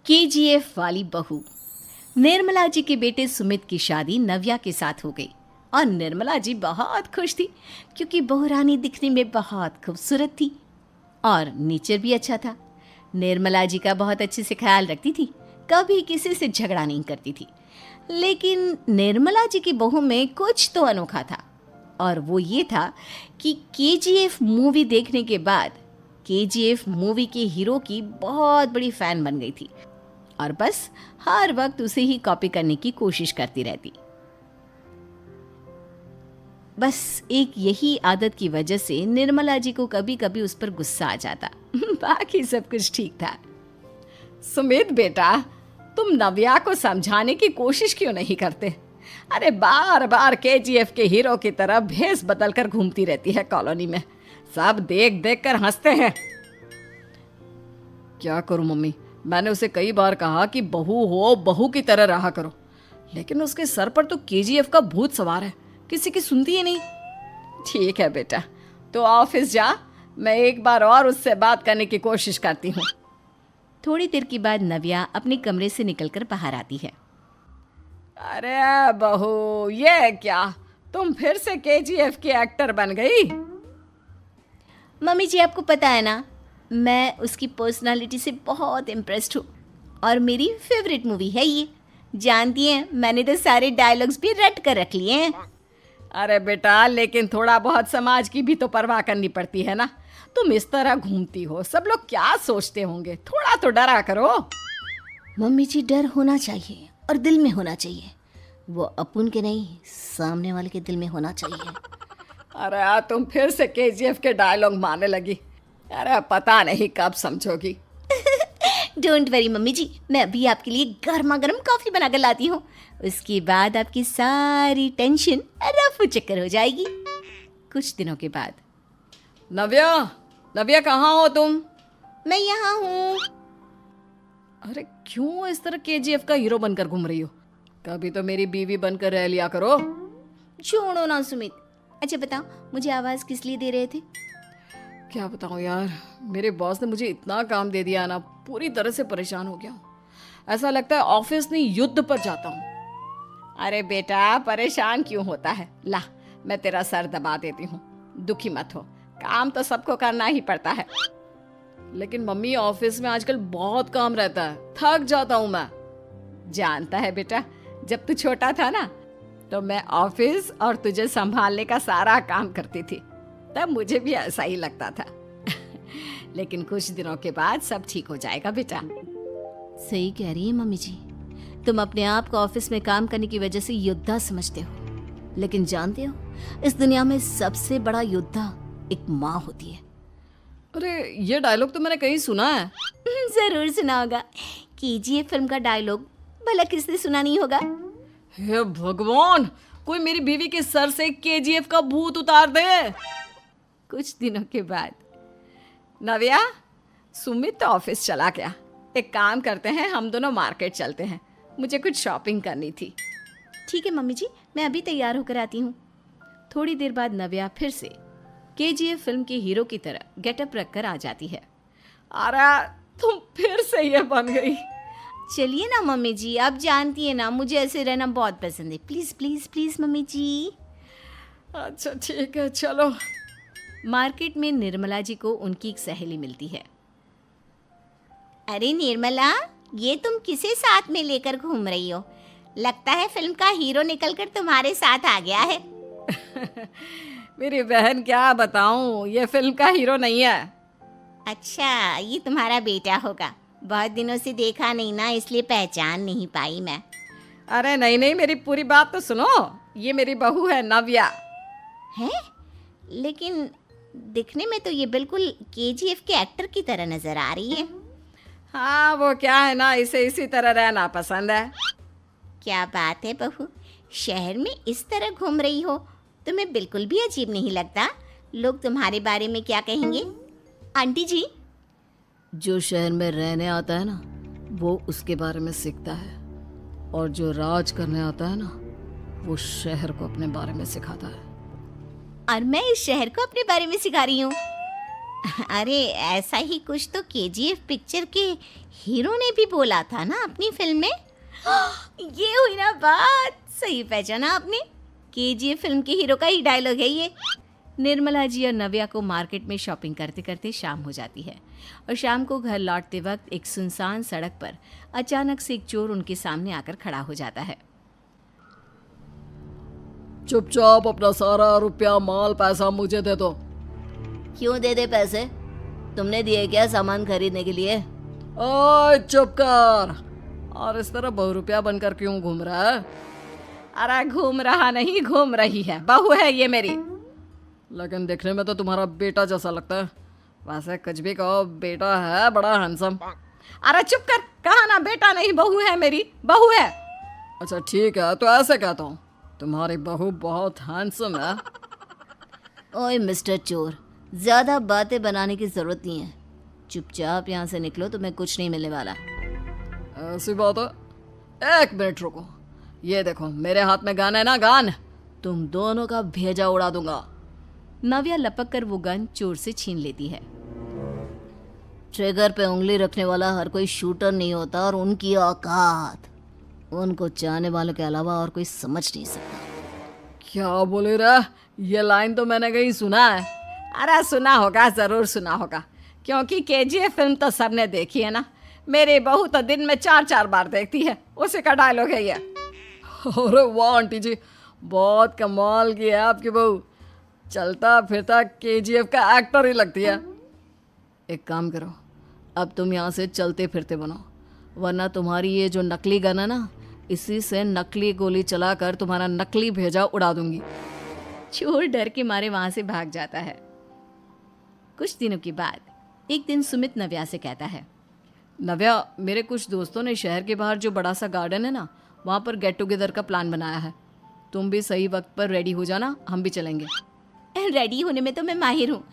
KGF वाली बहू। निर्मला जी के बेटे सुमित की शादी नव्या के साथ हो गई और निर्मला जी बहुत खुश थी क्योंकि बहू रानी दिखने में बहुत खूबसूरत थी और नेचर भी अच्छा था। निर्मला जी का बहुत अच्छे से ख्याल रखती थी, कभी किसी से झगड़ा नहीं करती थी। लेकिन निर्मला जी की बहू में कुछ तो अनोखा था और वो ये था कि केजीएफ मूवी देखने के बाद केजीएफ मूवी के हीरो की बहुत बड़ी फ़ैन बन गई थी और बस हर वक्त उसे ही कॉपी करने की कोशिश करती रहती। बस एक यही आदत की वजह से निर्मला जी को कभी कभी उस पर गुस्सा आ जाता। बाकी सब कुछ ठीक था। सुमित बेटा, तुम नव्या को समझाने की कोशिश क्यों नहीं करते? अरे बार बार केजीएफ के हीरो की तरह भेस बदल कर घूमती रहती है कॉलोनी में, सब देख देख कर हंसते हैं। क्या करूं मम्मी, मैंने उसे कई बार कहा कि बहू हो, बहू की तरह रहा करो, लेकिन उसके सर पर तो केजीएफ का भूत सवार है, किसी की सुनती ही नहीं। ठीक है बेटा, तो ऑफिस जा, मैं एक बार और उससे बात करने की कोशिश करती हूँ। थोड़ी देर के बाद नव्या अपने कमरे से निकलकर बाहर आती है। अरे बहू, ये क्या, तुम फिर से केजीएफ की एक्टर बन गई? मम्मी जी, आपको पता है ना, मैं उसकी पर्सनालिटी से बहुत इम्प्रेस्ड हूँ और मेरी फेवरेट मूवी है ये। जानती हैं, मैंने तो सारे डायलॉग्स भी रट कर रख लिए हैं। अरे बेटा, लेकिन थोड़ा बहुत समाज की भी तो परवाह करनी पड़ती है ना। तुम इस तरह घूमती हो, सब लोग क्या सोचते होंगे, थोड़ा तो डरा करो। मम्मी जी, डर होना चाहिए और दिल में होना चाहिए, वो अपुन के नहीं, सामने वाले के दिल में होना चाहिए। अरे तुम फिर से केजीएफ के डायलॉग मारने लगी। अरे पता नहीं कब समझोगी। डोंट वरी मम्मी जी, मैं अभी आपके लिए गर्मा गर्म कॉफ़ी बना कर लाती हूँ, उसके बाद आपकी सारी टेंशन रफू चक्कर हो जाएगी। कुछ दिनों के बाद। नव्या, नव्या कहाँ हो तुम? मैं यहाँ हूँ। अरे क्यों इस तरह केजीएफ का हीरो बनकर घूम रही हो? कभी तो मेरी बीवी बनकर रह लिया करो। छोड़ो ना सुमित। अच्छा बताओ, मुझे आवाज़ किस लिए दे रहे थे? क्या बताऊँ यार, मेरे बॉस ने मुझे इतना काम दे दिया ना, पूरी तरह से परेशान हो गया हूँ। ऐसा लगता है ऑफिस नहीं, युद्ध पर जाता हूँ। अरे बेटा, परेशान क्यों होता है? ला, मैं तेरा सर दबा देती हूँ, दुखी मत हो, काम तो सबको करना ही पड़ता है। लेकिन मम्मी, ऑफिस में आजकल बहुत काम रहता है, थक जाता हूँ मैं। जानता है बेटा, जब तू छोटा था ना, तो मैं ऑफिस और तुझे संभालने का सारा काम करती थी, तब मुझे भी ऐसा ही लगता था। लेकिन कुछ दिनों के बाद सब ठीक हो जाएगा बेटा। सही कह रही है मम्मी जी, तुम अपने आप को ऑफिस में काम करने की वजह से योद्धा समझते हो, लेकिन जानते हो, इस दुनिया में सबसे बड़ा योद्धा एक माँ होती है। अरे ये डायलॉग तो मैंने कहीं सुना है। जरूर सुना होगा, केजीएफ फिल्म का डायलॉग, भला किसने सुना नहीं होगा? हे भगवान, कोई मेरी बीवी के सर से केजीएफ का भूत उतार दे। कुछ दिनों के बाद। नव्या, सुमित तो ऑफिस चला गया, एक काम करते हैं, हम दोनों मार्केट चलते हैं, मुझे कुछ शॉपिंग करनी थी। ठीक है मम्मी जी, मैं अभी तैयार होकर आती हूँ। थोड़ी देर बाद नव्या फिर से केजीएफ फिल्म के हीरो की तरह गेटअप रखकर आ जाती है। अरे तुम फिर से ये बन गई। चलिए ना मम्मी जी, आप जानती है ना, मुझे ऐसे रहना बहुत पसंद है। प्लीज़ प्लीज़ प्लीज़ मम्मी जी। अच्छा ठीक है, चलो। मार्केट में निर्मला जी को उनकी एक सहेली मिलती है। अरे निर्मला, ये तुम किसे साथ में लेकर घूम रही हो? लगता है फिल्म का हीरो निकलकर तुम्हारे साथ आ गया है। मेरी बहन, क्या बताऊं, ये फिल्म का हीरो नहीं है। अच्छा, ये तुम्हारा बेटा होगा, बहुत दिनों से देखा नहीं ना, इसलिए पहचान नहीं पाई मैं। अरे नहीं नहीं, मेरी पूरी बात तो सुनो, ये मेरी बहू है नव्या। है? लेकिन दिखने में तो ये बिल्कुल केजीएफ के एक्टर की तरह नजर आ रही है। हाँ, वो क्या है ना, इसे इसी तरह रहना पसंद है। क्या बात है बहू, शहर में इस तरह घूम रही हो, तुम्हें बिल्कुल भी अजीब नहीं लगता? लोग तुम्हारे बारे में क्या कहेंगे? आंटी जी, जो शहर में रहने आता है ना, वो उसके बारे में सीखता है, और जो राज करने आता है ना, वो शहर को अपने बारे में सिखाता है। और मैं इस शहर को अपने बारे में सिखा रही हूँ। अरे ऐसा ही कुछ तो केजीएफ पिक्चर के हीरो ने भी बोला था ना अपनी फिल्म में। ये हुई ना बात, सही पहचाना आपने। केजीएफ फिल्म के हीरो का ही डायलॉग है ये। निर्मला जी और नव्या को मार्केट में शॉपिंग करते करते शाम हो जाती है और शाम को घर लौटते वक्त एक सुनसान सड़क पर अचानक से एक चोर उनके सामने आकर खड़ा हो जाता है। चुपचाप अपना सारा रुपया माल पैसा मुझे दे दो। क्यों दे दे पैसे? तुमने दिए क्या सामान खरीदने के लिए? ओए चुप कर। और इस तरह बहुरुपया बनकर क्यों घूम रहा है? अरे घूम रहा नहीं, घूम रही है, बहू है ये मेरी। लेकिन देखने में तो तुम्हारा बेटा जैसा लगता है। वैसे कुछ भी कहो, बेटा है बड़ा हैंडसम। अरे चुप कर, कहा ना बेटा नहीं बहू है मेरी, बहू है। अच्छा ठीक है, तो ऐसे कहता हूँ, तुम्हारी बहू बहुत हैंडसम है। ओए मिस्टर चोर, ज्यादा बातें बनाने की जरूरत नहीं है। चुपचाप यहाँ से निकलो, तुम्हें कुछ नहीं मिलने वाला। ऐसी बात है। एक मिनट रुको, ये देखो मेरे हाथ में गन है ना, गन। तुम दोनों का भेजा उड़ा दूंगा। नव्या लपक कर वो गन चोर से छीन लेती है। ट्रिगर पे उंगली रखने वाला हर कोई शूटर नहीं होता, और उनकी औकात उनको चाहने वालों के अलावा और कोई समझ नहीं सकता। क्या बोले रे? ये लाइन तो मैंने कहीं सुना है। अरे सुना होगा, जरूर सुना होगा, क्योंकि केजीएफ फिल्म तो सबने देखी है ना। मेरी बहू तो दिन में 4-4 बार देखती है, उसी का डायलॉग है ये। अरे वाह आंटी जी, बहुत कमाल की है आपकी बहू। चलता फिरता केजीएफ का एक्टर ही लगती है। एक काम करो, अब तुम यहाँ से चलते फिरते बनो, वरना तुम्हारी ये जो नकली गन है ना, इसी से नकली गोली चलाकर तुम्हारा नकली भेजा उड़ा दूंगी। चोर डर के मारे वहां से भाग जाता है। कुछ दिनों के बाद एक दिन सुमित नव्या से कहता है, नव्या, मेरे कुछ दोस्तों ने शहर के बाहर जो बड़ा सा गार्डन है ना, वहाँ पर गेट टुगेदर का प्लान बनाया है। तुम भी सही वक्त पर रेडी हो जाना, हम भी चलेंगे। रेडी होने में तो मैं माहिर हूँ,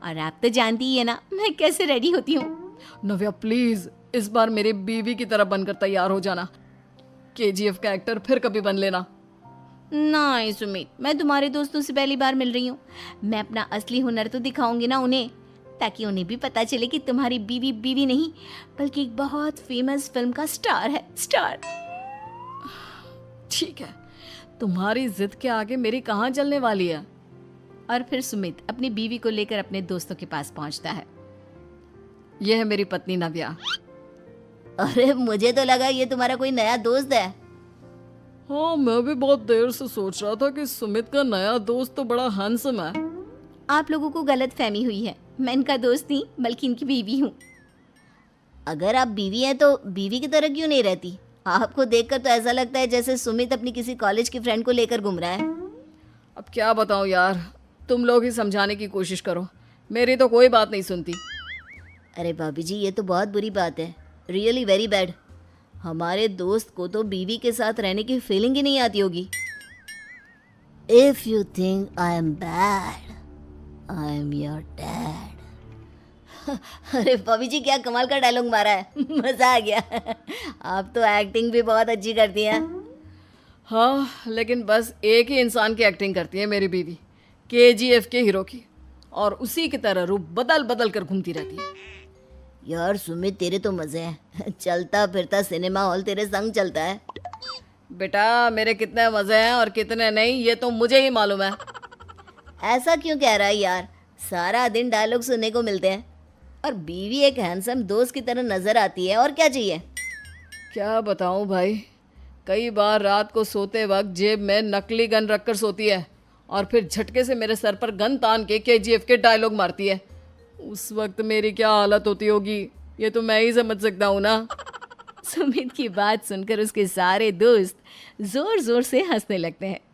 और आप तो जानती ही है ना मैं कैसे रेडी होती हूँ। नव्या प्लीज, इस बार मेरी बीवी की तरह बनकर तैयार हो जाना। केजीएफ का एक्टर फिर कभी बन लेना। नहीं सुमित, मैं तुम्हारे दोस्तों से पहली बार मिल रही हूँ। मैं अपना असली हुनर तो दिखाऊंगी ना उन्हें, ताकि उन्हें भी पता चले कि तुम्हारी बीवी बीवी नहीं, बल्कि एक बहुत फेमस फिल्म का स्टार है, स्टार। ठीक है, तुम्हारी जिद के आगे मेरी कहाँ चलने वाली है। और फिर सुमित अपनी बीवी को लेकर अपने दोस्तों के पास पहुंचता है। यह है मेरी पत्नी नव्या। अरे मुझे तो लगा ये तुम्हारा कोई नया दोस्त है। हाँ, मैं भी बहुत देर से सोच रहा था कि सुमित का नया दोस्त तो बड़ा हैंडसम है। आप लोगों को गलत फहमी हुई है, मैं इनका दोस्त नहीं बल्कि इनकी बीवी हूँ। अगर आप बीवी हैं तो बीवी की तरह क्यों नहीं रहती? आपको देखकर तो ऐसा लगता है जैसे सुमित अपनी किसी कॉलेज की फ्रेंड को लेकर घूम रहा है। अब क्या बताऊँ यार, तुम लोग ही समझाने की कोशिश करो, मेरी तो कोई बात नहीं सुनती। अरे भाभी जी, ये तो बहुत बुरी बात है, रियली वेरी बैड। हमारे दोस्त को तो बीवी के साथ रहने की फीलिंग ही नहीं आती होगी। If you think I am bad, I am your dad. अरे भाभी जी, क्या कमाल का डायलॉग मारा है, मजा आ गया। आप तो एक्टिंग भी बहुत अच्छी करती हैं। हाँ, लेकिन बस एक ही इंसान की एक्टिंग करती है मेरी बीवी, केजीएफ के हीरो की, और उसी की तरह रूप बदल बदल कर घूमती रहती है। यार सुमित, तेरे तो मजे हैं, चलता फिरता सिनेमा हॉल तेरे संग चलता है। बेटा, मेरे कितने मजे हैं और कितने नहीं ये तो मुझे ही मालूम है। ऐसा क्यों कह रहा है यार, सारा दिन डायलॉग सुनने को मिलते हैं, और बीवी एक हैंडसम दोस्त की तरह नजर आती है, और क्या चाहिए। क्या बताऊं भाई, कई बार रात को सोते वक्त जेब में नकली गन रखकर सोती है, और फिर झटके से मेरे सर पर गन तान के केजीएफ के डायलॉग मारती है। उस वक्त मेरी क्या हालत होती होगी, ये तो मैं ही समझ सकता हूँ ना। सुमित की बात सुनकर उसके सारे दोस्त जोर जोर से हंसने लगते हैं।